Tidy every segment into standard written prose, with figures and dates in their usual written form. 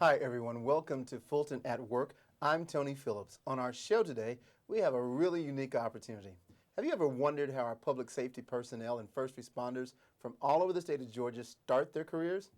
Hi everyone, welcome to Fulton at Work. I'm Tony Phillips. On our show today, we have a really unique opportunity. Have you ever wondered how our public safety personnel and first responders from all over the state of Georgia start their careers?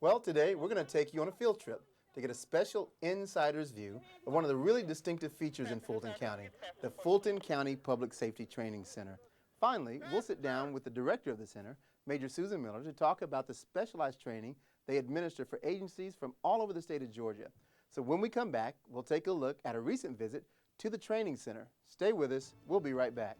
Well, today we're going to take you on a field trip to get a special insider's view of one of the really distinctive features in Fulton County, the Fulton County Public Safety Training Center. Finally, we'll sit down with the director of the center, Major Susan Miller, to talk about the specialized training they administer for agencies from all over the state of Georgia. So when we come back, we'll take a look at a recent visit to the training center. Stay with us. We'll be right back.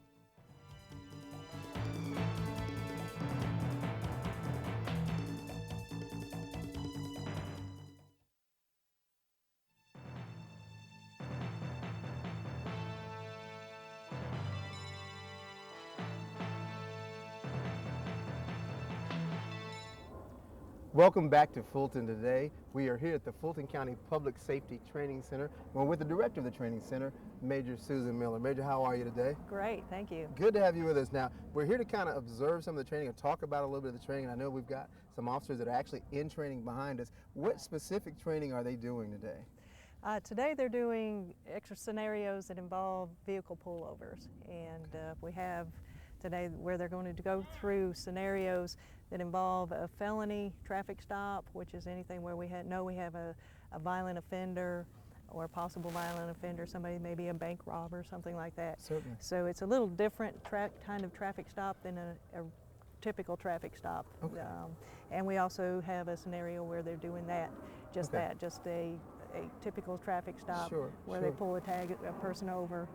Welcome back to Fulton today. We are here at the Fulton County Public Safety Training Center. We're with the director of the training center, Major Susan Miller. Major, how are you today? Great, thank you. Good to have you with us. Now, we're here to kind of observe some of the training and talk about a little bit of the training. I know we've got some officers that are actually in training behind us. What specific training are they doing today? Today they're doing extra scenarios that involve vehicle pullovers, and we have today where they're going to go through scenarios that involve a felony traffic stop, which is anything where we have a violent offender or a possible violent offender, somebody maybe a bank robber, something like that. Certainly. So it's a little different kind of traffic stop than a typical traffic stop. Okay. And we also have a scenario where they're doing that, just a typical traffic stop where they pull a person over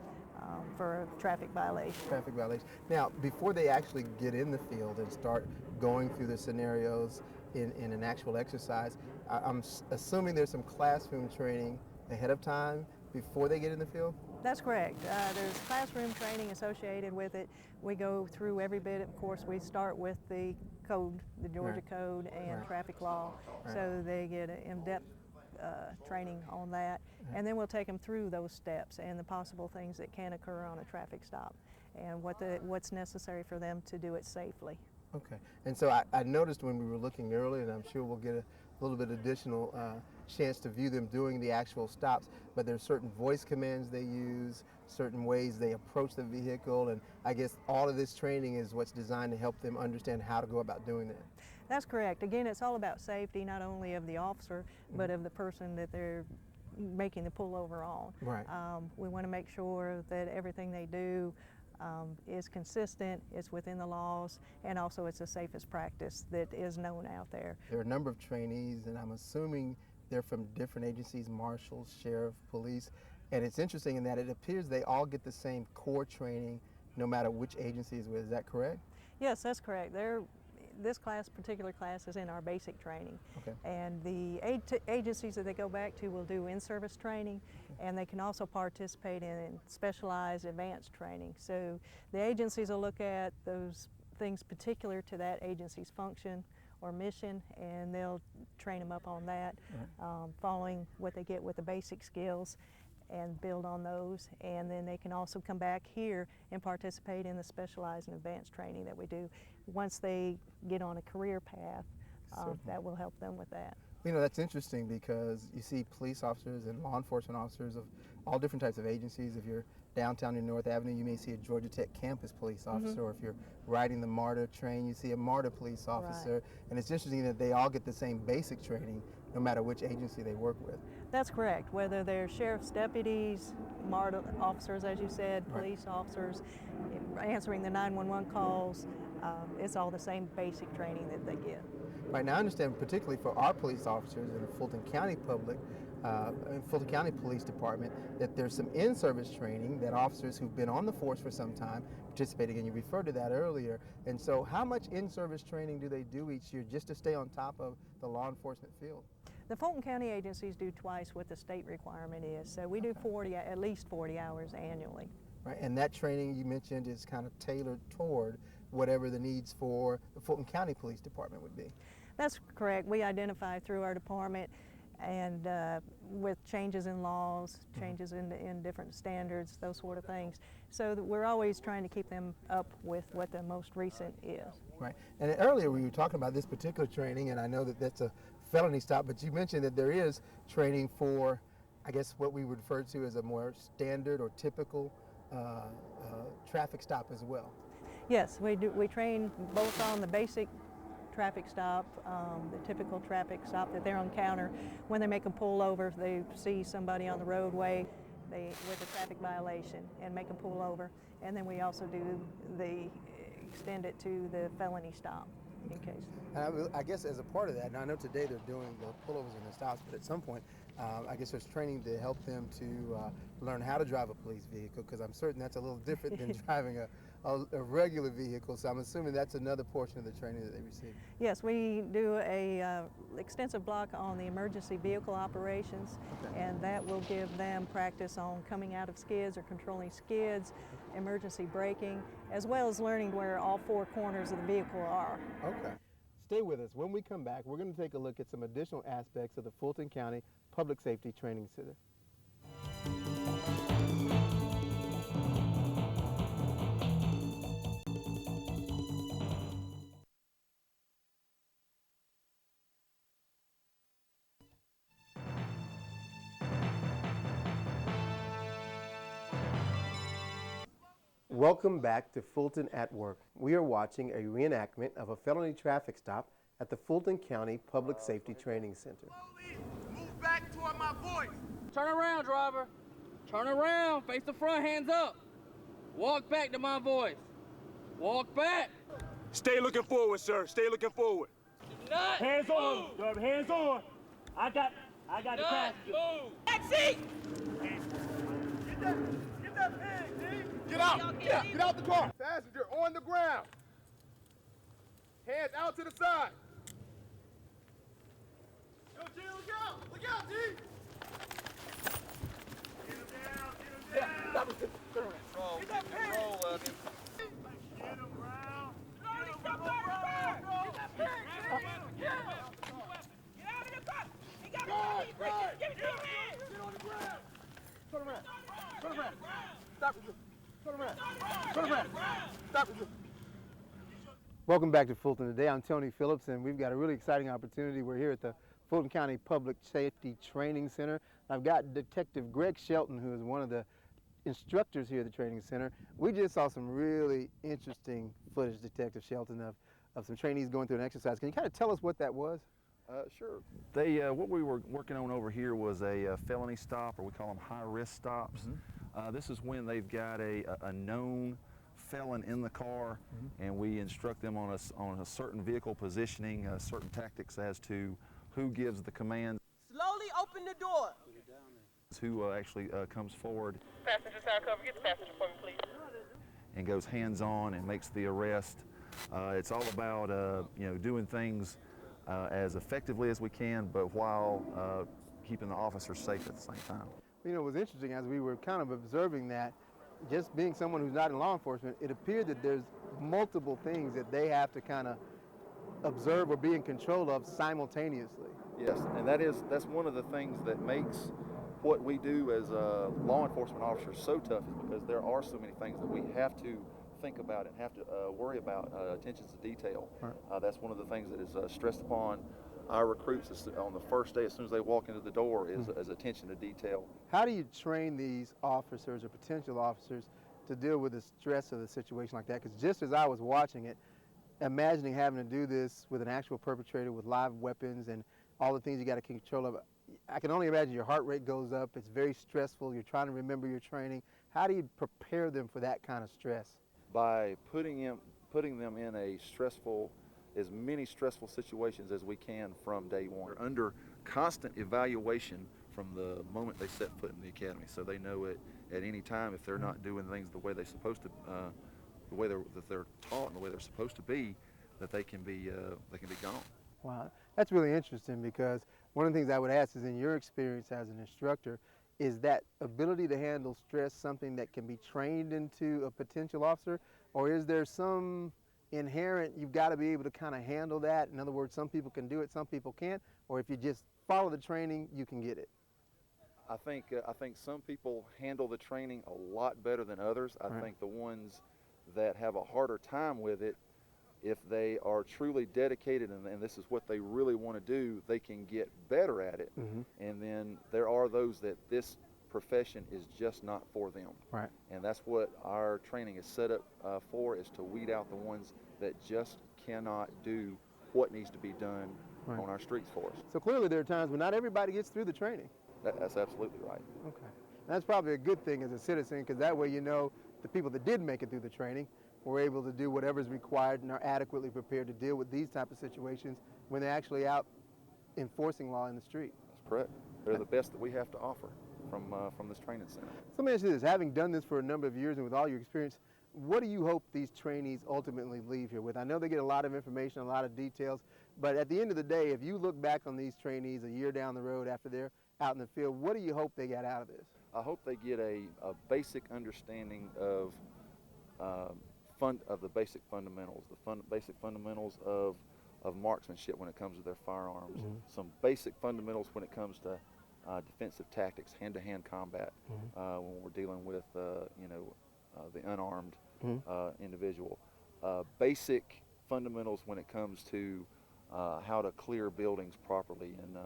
for a traffic violation. Traffic violation. Now, before they actually get in the field and start going through the scenarios in an actual exercise, I'm assuming there's some classroom training ahead of time before they get in the field? That's correct. There's classroom training associated with it. We go through every bit. Of course, we start with the code, the Georgia Code and traffic law, so they get an in-depth training on that, and then we'll take them through those steps and the possible things that can occur on a traffic stop and what's necessary for them to do it safely. Okay, and so I noticed when we were looking earlier, and I'm sure we'll get a little bit additional chance to view them doing the actual stops, but there's certain voice commands they use, certain ways they approach the vehicle, and I guess all of this training is what's designed to help them understand how to go about doing that. That's correct. Again, it's all about safety, not only of the officer, but of the person that they're making the pullover on. Right. We want to make sure that everything they do is consistent, it's within the laws, and also it's the safest practice that is known out there. There are a number of trainees, and I'm assuming they're from different agencies, marshals, sheriff, police, and it's interesting in that it appears they all get the same core training no matter which agency is with. Is that correct? Yes, that's correct. This particular class is in our basic training. Okay. And the agencies that they go back to will do in-service training, and they can also participate in specialized advanced training. So the agencies will look at those things particular to that agency's function or mission, and they'll train them up on that, following what they get with the basic skills, and build on those. And then they can also come back here and participate in the specialized and advanced training that we do once they get on a career path. That will help them with that. You know, that's interesting because you see police officers and law enforcement officers of all different types of agencies. If you're downtown in North Avenue, you may see a Georgia Tech campus police officer, or if you're riding the MARTA train, you see a MARTA police officer. Right. And it's interesting that they all get the same basic training no matter which agency they work with. That's correct. Whether they're sheriff's deputies, MARTA officers, as you said, police officers, answering the 911 calls, it's all the same basic training that they get. Right, now I understand particularly for our police officers in the Fulton County Fulton County Police Department, that there's some in-service training that officers who've been on the force for some time participating in. You referred to that earlier. And so how much in-service training do they do each year just to stay on top of the law enforcement field? The Fulton County agencies do twice what the state requirement is. So we do at least 40 hours annually. Right, and that training you mentioned is kind of tailored toward whatever the needs for the Fulton County Police Department would be. That's correct. We identify through our department, and with changes in laws, changes in different standards, those sort of things. So that we're always trying to keep them up with what the most recent is. Right. And earlier we were talking about this particular training, and I know that that's a felony stop, but you mentioned that there is training for, I guess, what we would refer to as a more standard or typical traffic stop as well. Yes, we do. We train both on the basic traffic stop, the typical traffic stop that they'll encounter when they make them pull over. If they see somebody on the roadway with a traffic violation and make them pull over. And then we also do extend it to the felony stop in case. I guess as a part of that, and I know today they're doing the pullovers and the stops, but at some point, I guess there's training to help them to learn how to drive a police vehicle, because I'm certain that's a little different than driving a regular vehicle. So I'm assuming that's another portion of the training that they receive. Yes, we do a extensive block on the emergency vehicle operations, and that will give them practice on coming out of skids or controlling skids, emergency braking, as well as learning where all four corners of the vehicle are. Okay. Stay with us. When we come back, we're going to take a look at some additional aspects of the Fulton County Public Safety Training Center. Welcome back to Fulton at Work. We are watching a reenactment of a felony traffic stop at the Fulton County Public Safety Training Center. Slowly move back toward my voice. Turn around, driver. Turn around, face the front, hands up. Walk back to my voice. Walk back. Stay looking forward, sir. Stay looking forward. Do not Hands move. on, driver, hands on. I got the Not passenger. move. Taxi! Get that pig, D. Get out. Get out the car. Passenger on the ground. Hands out to the side. Yo, G, look out. Look out, D. Get him down. Get him down. That was good. Turn around. Roll. Get that pig. Roll, Get him, Brown. Get him, Brown. Get that pig, D. Get him. Get out of the car! He got Right, me! right. Give it to me! Get on the ground. Turn around. Turn around. Stop it. Turn around. Turn around. Stop it. Welcome back to Fulton. Today I'm Tony Phillips, and we've got a really exciting opportunity. We're here at the Fulton County Public Safety Training Center. I've got Detective Greg Shelton, who is one of the instructors here at the training center. We just saw some really interesting footage, Detective Shelton, of some trainees going through an exercise. Can you kind of tell us what that was? Sure. What we were working on over here was a felony stop, or we call them high-risk stops. This is when they've got a known felon in the car, and we instruct them on a certain vehicle positioning, certain tactics as to who gives the command, Slowly open the door. who actually comes forward Passenger side cover, get the passenger for me, please. and goes hands-on and makes the arrest. It's all about doing things as effectively as we can, but while keeping the officers safe at the same time. You know, it was interesting as we were kind of observing that, just being someone who's not in law enforcement, it appeared that there's multiple things that they have to kind of observe or be in control of simultaneously. Yes, and that's one of the things that makes what we do as law enforcement officers so tough, is because there are so many things that we have to think about and have to worry about, attention to detail. Right. That's one of the things that is stressed upon our recruits on the first day, as soon as they walk into the door, is attention to detail. How do you train these officers or potential officers to deal with the stress of a situation like that? Because just as I was watching it, imagining having to do this with an actual perpetrator with live weapons and all the things you got to keep control of, I can only imagine your heart rate goes up. It's very stressful. You're trying to remember your training. How do you prepare them for that kind of stress? By putting them in as many stressful situations as we can from day one. They're under constant evaluation from the moment they set foot in the academy, so they know at any time if they're not doing things the way they're supposed to, the way that they're taught and the way they're supposed to be, that they can be gone. Wow, that's really interesting, because one of the things I would ask is, in your experience as an instructor, is that ability to handle stress something that can be trained into a potential officer, or is there some inherent, you've got to be able to kind of handle that? In other words, some people can do it, some people can't, or if you just follow the training, you can get it? I think some people handle the training a lot better than others. I Right. think the ones that have a harder time with it, if they are truly dedicated and this is what they really want to do, they can get better at it. And then there are those that this profession is just not for them. Right. And that's what our training is set up for, is to weed out the ones that just cannot do what needs to be done on our streets for us. So clearly there are times when not everybody gets through the training. That's absolutely right. Okay. That's probably a good thing as a citizen, because that way you know the people that did make it through the training were able to do whatever is required and are adequately prepared to deal with these type of situations when they're actually out enforcing law in the street. That's correct. They're the best that we have to offer from this training center. So let me ask you this, having done this for a number of years and with all your experience, what do you hope these trainees ultimately leave here with? I know they get a lot of information, a lot of details, but at the end of the day, if you look back on these trainees a year down the road after they're out in the field, what do you hope they got out of this? I hope they get a basic understanding of the basic fundamentals, basic fundamentals of marksmanship when it comes to their firearms, some basic fundamentals when it comes to defensive tactics, hand-to-hand combat, when we're dealing with the unarmed individual, basic fundamentals when it comes to how to clear buildings properly and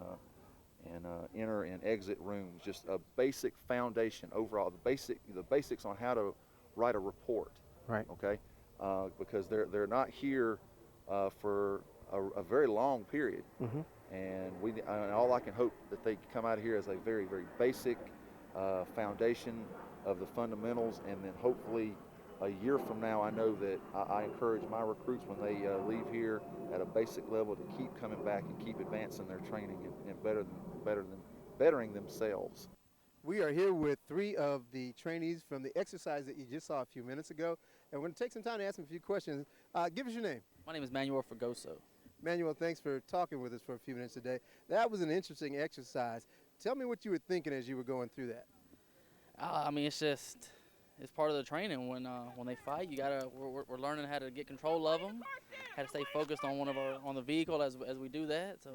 enter and exit rooms, just a basic foundation overall, the basics on how to write a report. Right. Okay, because they're not here for a very long period, and all I can hope that they come out of here as a very, very basic foundation of the fundamentals, and then hopefully a year from now, I know that I encourage my recruits when they leave here at a basic level to keep coming back and keep advancing their training and bettering themselves. We are here with 3 of the trainees from the exercise that you just saw a few minutes ago, and we're going to take some time to ask them a few questions. Give us your name. My name is Manuel Fregoso. Manuel, thanks for talking with us for a few minutes today. That was an interesting exercise. Tell me what you were thinking as you were going through that. I mean, it's part of the training. When they fight, we're learning how to get control of them, how to stay focused on the vehicle as we do that. So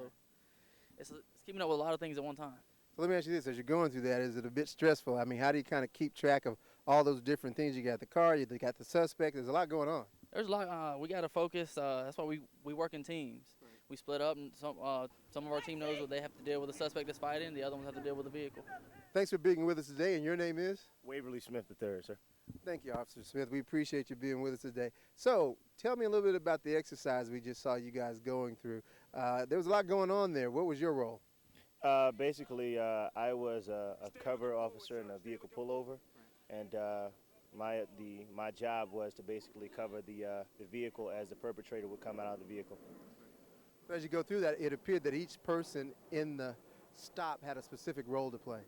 it's keeping up with a lot of things at one time. So let me ask you this, as you're going through that, is it a bit stressful? I mean, how do you kind of keep track of all those different things? You got the car, you got the suspect, there's a lot going on. There's a lot, we got to focus, that's why we work in teams. Right. We split up, and some of our team knows what they have to deal with the suspect that's fighting, the other ones have to deal with the vehicle. Thanks for being with us today, and your name is? Waverly Smith III, sir. Thank you, Officer Smith. We appreciate you being with us today. So, tell me a little bit about the exercise we just saw you guys going through. There was a lot going on there. What was your role? Basically, I was a cover officer in a vehicle pullover, and my job was to basically cover the vehicle as the perpetrator would come out of the vehicle. So as you go through that, it appeared that each person in the stop had a specific role to play.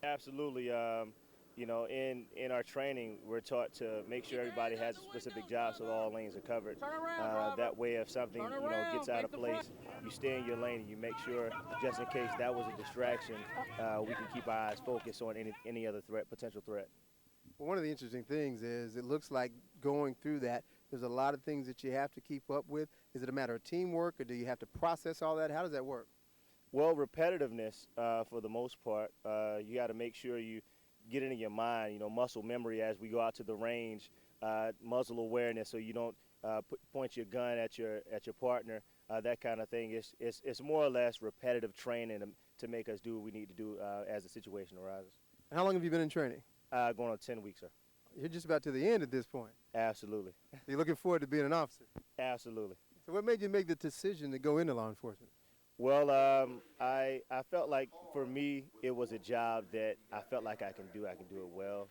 Absolutely. In our training, we're taught to make sure everybody has a specific job so that all lanes are covered. That way, if something gets out of place, you stay in your lane and you make sure, just in case that was a distraction, we can keep our eyes focused on any other potential threat. Well, one of the interesting things is it looks like going through that, there's a lot of things that you have to keep up with. Is it a matter of teamwork, or do you have to process all that? How does that work? Well, repetitiveness for the most part. You got to make sure you get it in your mind, muscle memory as we go out to the range, muzzle awareness, so you don't point your gun at your partner, that kind of thing. It's more or less repetitive training to make us do what we need to do as the situation arises. How long have you been in training? Going on 10 weeks, sir. You're just about to the end at this point. Absolutely. You're looking forward to being an officer? Absolutely. So what made you make the decision to go into law enforcement? Well, I felt like for me it was a job that I felt like I can do it well.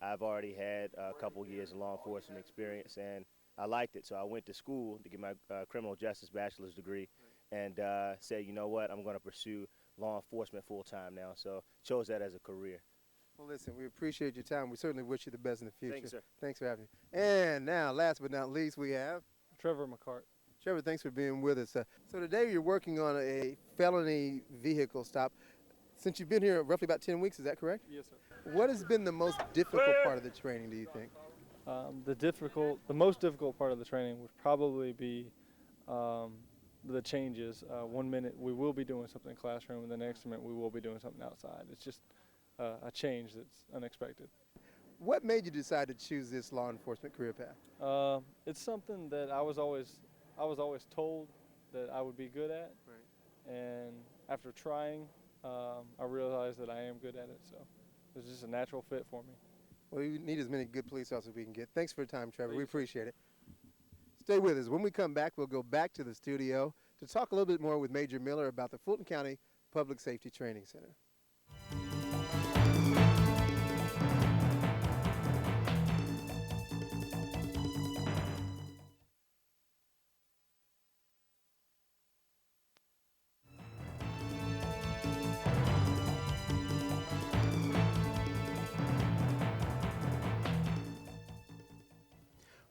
I've already had a couple years of law enforcement experience, and I liked it. So I went to school to get my criminal justice bachelor's degree, and said, you know what, I'm going to pursue law enforcement full time now. So chose that as a career. Well, listen, we appreciate your time. We certainly wish you the best in the future. Thanks, sir. Thanks for having me. And now, last but not least, we have Trevor McCart. Trevor, thanks for being with us. So today you're working on a felony vehicle stop. Since you've been here roughly about 10 weeks, is that correct? Yes, sir. What has been the most difficult part of the training, do you think? The most difficult part of the training would probably be the changes. 1 minute we will be doing something in the classroom, and the next minute we will be doing something outside. It's just a change that's unexpected. What made you decide to choose this law enforcement career path? It's something that I was always told that I would be good at, and after trying, I realized that I am good at it. So it's just a natural fit for me. Well, we need as many good police officers as we can get. Thanks for your time, Trevor. Thank We you, sir. appreciate it. Stay with us. When we come back, we'll go back to the studio to talk a little bit more with Major Miller about the Fulton County Public Safety Training Center.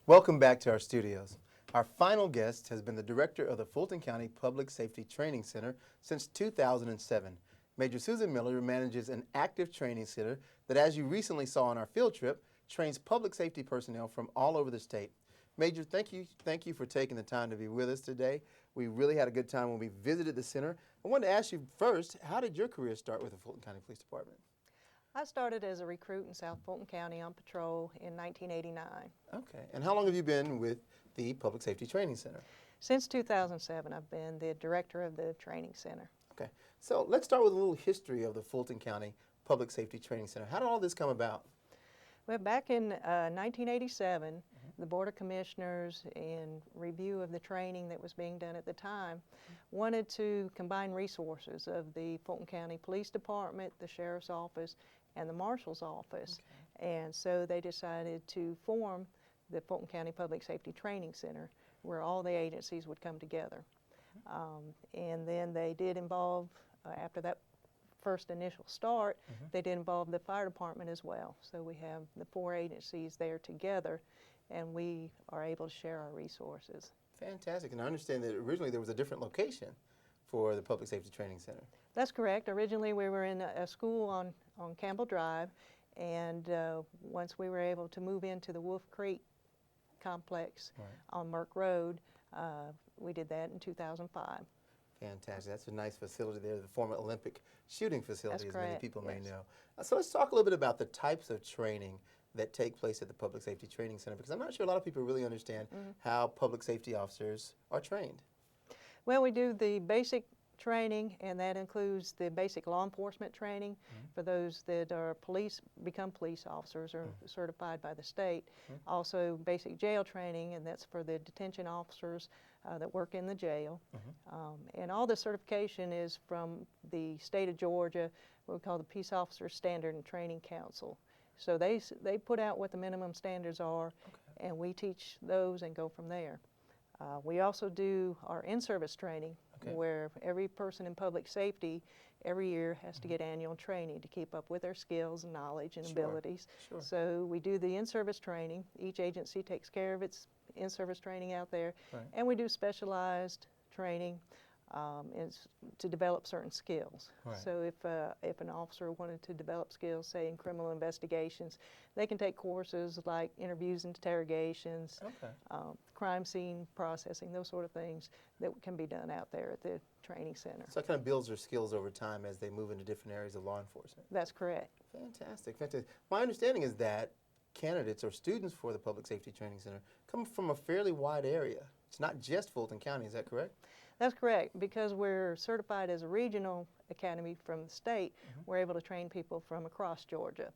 Welcome back to our studios. Our final guest has been the director of the Fulton County Public Safety Training Center since 2007. Major Susan Miller manages an active training center that, as you recently saw on our field trip, trains public safety personnel from all over the state. Major, thank you for taking the time to be with us today. We really had a good time when we visited the center. I wanted to ask you first, how did your career start with the Fulton County Police Department? I started as a recruit in South Fulton County on patrol in 1989. Okay, and how long have you been with the Public Safety Training Center? Since 2007, I've been the director of the training center. Okay, so let's start with a little history of the Fulton County Public Safety Training Center. How did all this come about? Well, back in 1987, the Board of Commissioners, in review of the training that was being done at the time, wanted to combine resources of the Fulton County Police Department, the Sheriff's Office, and the Marshal's Office. Okay. And so they decided to form the Fulton County Public Safety Training Center, where all the agencies would come together. And then they did involve, after that first initial start, they did involve the fire department as well. So we have the 4 agencies there together, and we are able to share our resources. Fantastic, and I understand that originally there was a different location for the Public Safety Training Center. That's correct. Originally we were in a school on Campbell Drive, and once we were able to move into the Wolf Creek complex on Merck Road, we did that in 2005. Fantastic. That's a nice facility there, the former Olympic shooting facility, That's as many correct, people may yes. know. So let's talk a little bit about the types of training that take place at the Public Safety Training Center, because I'm not sure a lot of people really understand how public safety officers are trained. Well, we do the basic training, and that includes the basic law enforcement training for those that are become police officers or certified by the state. Also basic jail training, and that's for the detention officers that work in the jail. And all the certification is from the state of Georgia, what we call the Peace Officer Standard and Training Council. So they put out what the minimum standards are, and we teach those and go from there. We also do our in-service training, where every person in public safety every year has to get annual training to keep up with their skills and knowledge and abilities. So we do the in-service training. Each agency takes care of its in-service training out there, and we do specialized training to develop certain skills. So if an officer wanted to develop skills, say in criminal investigations, they can take courses like interviews and interrogations, crime scene processing, those sort of things that can be done out there at the training center. So that kind of builds their skills over time as they move into different areas of law enforcement. That's correct. Fantastic, fantastic. My understanding is that candidates or students for the Public Safety Training Center come from a fairly wide area. It's not just Fulton County, is that correct? That's correct. Because we're certified as a regional academy from the state, we're able to train people from across Georgia.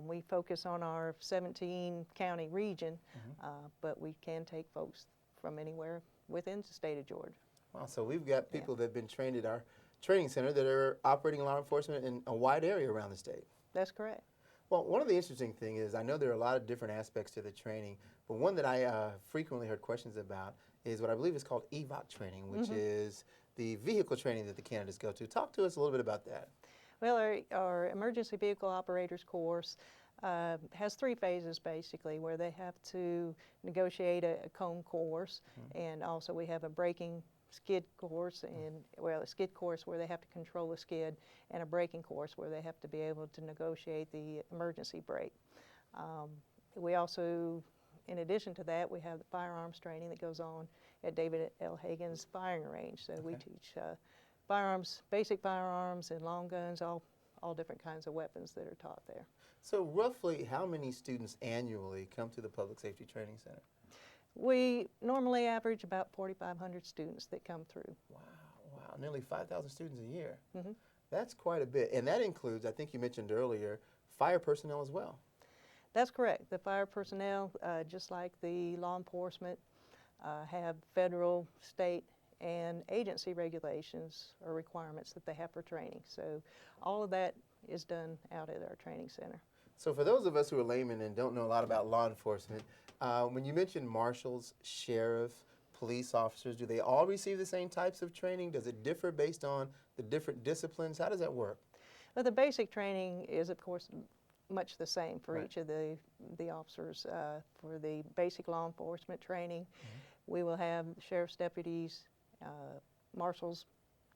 We focus on our 17 county region, but we can take folks from anywhere within the state of Georgia. Wow, so we've got people that have been trained at our training center that are operating law enforcement in a wide area around the state. That's correct. Well, one of the interesting things is I know there are a lot of different aspects to the training, but one that I frequently heard questions about is what I believe is called EVOC training, which is the vehicle training that the candidates go to. Talk to us a little bit about that. Well, our emergency vehicle operators course has 3 phases basically, where they have to negotiate a cone course, and also we have a braking skid course, and a skid course where they have to control the skid, and a braking course where they have to be able to negotiate the emergency brake. We also, in addition to that, we have the firearms training that goes on at David L. Hagan's firing range. So we teach firearms, basic firearms and long guns, all all different kinds of weapons that are taught there. So roughly how many students annually come to the Public Safety Training Center? We normally average about 4,500 students that come through. Wow, wow, nearly 5,000 students a year. Mm-hmm. That's quite a bit. And that includes, I think you mentioned earlier, fire personnel as well. That's correct. The fire personnel, just like the law enforcement, have federal, state, and agency regulations or requirements that they have for training. So all of that is done out at our training center. So for those of us who are laymen and don't know a lot about law enforcement, when you mentioned marshals, sheriffs, police officers, do they all receive the same types of training? Does it differ based on the different disciplines? How does that work? Well, the basic training is, of course, much the same for Right. each of the officers. For the basic law enforcement training, we will have sheriff's deputies, marshals,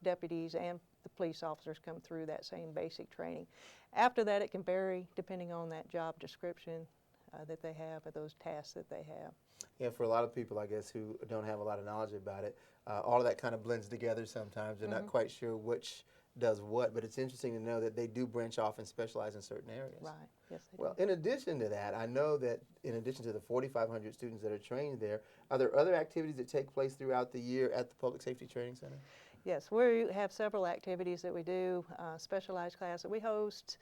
deputies, and the police officers come through that same basic training. After that, it can vary depending on that job description that they have or those tasks that they have. Yeah, for a lot of people, I guess, who don't have a lot of knowledge about it, all of that kind of blends together sometimes. They're not quite sure which does what, but it's interesting to know that they do branch off and specialize in certain areas. Right, yes they Well, do. in addition to that, I know that in addition to the 4,500 students that are trained there, are there other activities that take place throughout the year at the Public Safety Training Center? Yes, we have several activities that we do, specialized class that we host.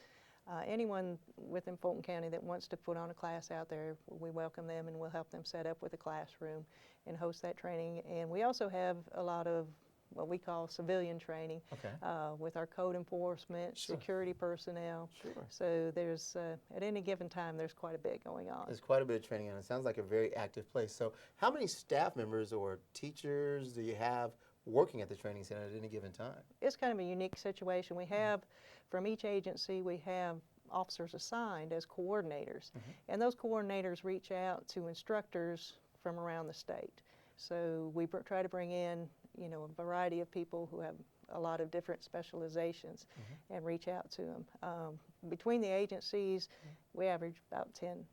Anyone within Fulton County that wants to put on a class out there, we welcome them and we'll help them set up with a classroom and host that training. And we also have a lot of what we call civilian training Okay. with our code enforcement, Sure. security personnel. Sure. So there's, at any given time, there's quite a bit going on. There's quite a bit of training, and it sounds like a very active place. So how many staff members or teachers do you have working at the training center at any given time? It's kind of a unique situation. We have, from each agency, we have officers assigned as coordinators. And those coordinators reach out to instructors from around the state. So we try to bring in, you know, a variety of people who have a lot of different specializations and reach out to them. Between the agencies, we average about 10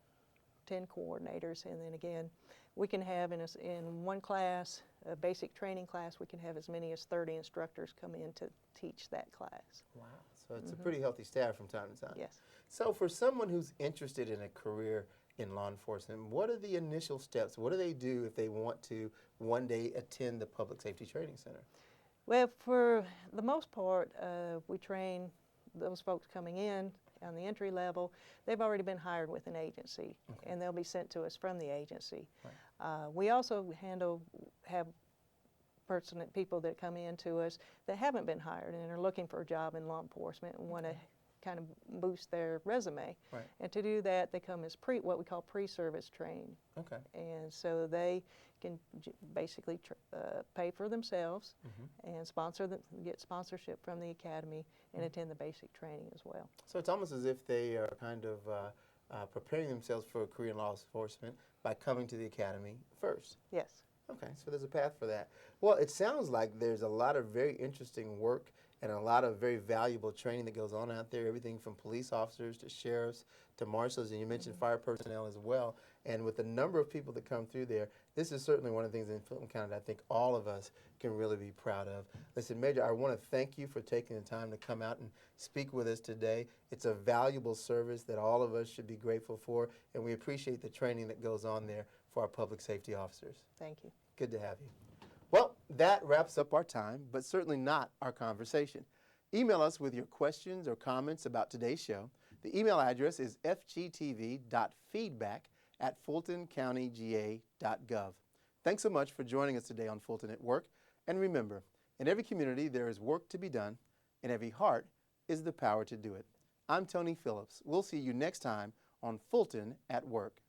coordinators, and then again, we can have in one class, a basic training class, we can have as many as 30 instructors come in to teach that class. Wow. So it's a pretty healthy staff from time to time. Yes. So for someone who's interested in a career in law enforcement, what are the initial steps? What do they do if they want to one day attend the Public Safety Training Center? Well, for the most part, we train those folks coming in on the entry level. They've already been hired with an agency, and they'll be sent to us from the agency. Right. We also have people that come in to us that haven't been hired and are looking for a job in law enforcement and want to kind of boost their resume. Right. And to do that, they come as what we call pre-service trained. Okay. And so they can basically pay for themselves and get sponsorship from the academy and attend the basic training as well. So it's almost as if they are kind of preparing themselves for a career in law enforcement by coming to the academy first. Yes. Okay, so there's a path for that. Well, it sounds like there's a lot of very interesting work and a lot of very valuable training that goes on out there, everything from police officers to sheriffs to marshals, and you mentioned fire personnel as well. And with the number of people that come through there, this is certainly one of the things in Fulton County that I think all of us can really be proud of. Listen, Major, I want to thank you for taking the time to come out and speak with us today. It's a valuable service that all of us should be grateful for, and we appreciate the training that goes on there for our public safety officers. Thank you. Good to have you. Well, that wraps up our time, but certainly not our conversation. Email us with your questions or comments about today's show. The email address is fgtv.feedback@fultoncountyga.gov. Thanks so much for joining us today on Fulton at Work. And remember, in every community there is work to be done, in every heart is the power to do it. I'm Tony Phillips. We'll see you next time on Fulton at Work.